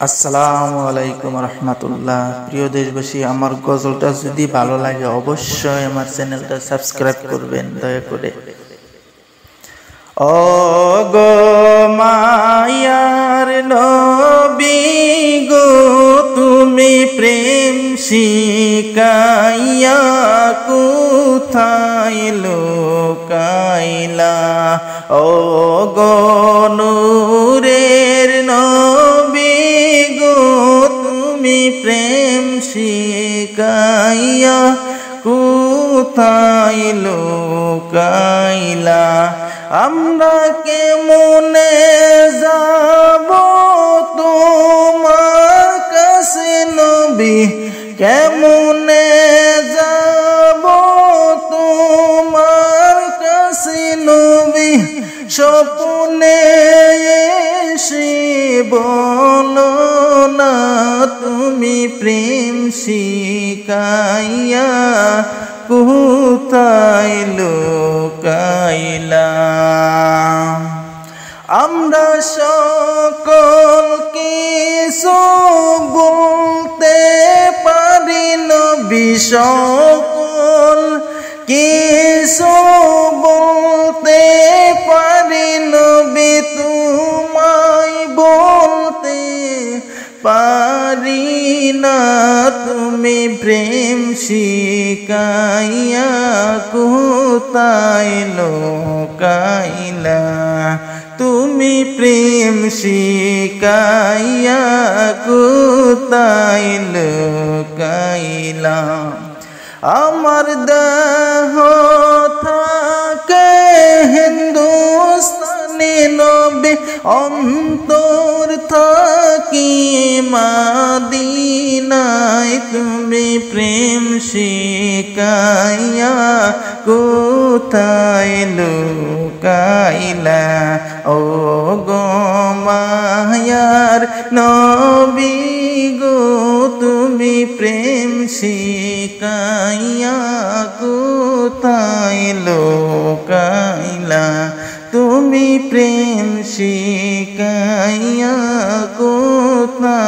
আসসালামু আলাইকুম রহমতুল্লাহ। প্রিয় দেশবাসী, আমার গজলটা যদি ভালো লাগে অবশ্যই আমার চ্যানেলটা সাবস্ক্রাইব করবেন দয়া করে। ও গো মায়ার নবী গো, তুমি প্রেম শিখাইয়া কোথায় লুকাইলা? ও গো নূরের নবী গো, তুমি প্রেম শিখাইয়া কোথায় লুকাইলা? আমরা কেমনে যাব তোমার কাছে নবী, কেমনে যাব তোমার কাছে নবী? স্বপ্নে এসে বলো না তুমি প্রেম শিখাইয়া কোথায় লুকাইলা? আমরা সকল কিছু বলতে পারি নবী, সকল কিছু বলতে পারি নবী, তোমায় বলতে পারি না তুমি প্রেম শিখাইয়া কোথায় লুকাইলা? তুমি প্রেম শিখাইয়া কোথায় লুকাইলা? আমার দেহ থাকে হিন্দুস্তানি নবী, অন্তর থাকি মদিনায়, তুমি প্রেম শিখাইয়া কোথায় লুকাইলা? ও গো মায়ার নবী গো, তুমি প্রেম শিখাইয়া কোথায় লুকাইলা? তুমি প্রেম শিখাইয়া কোথায়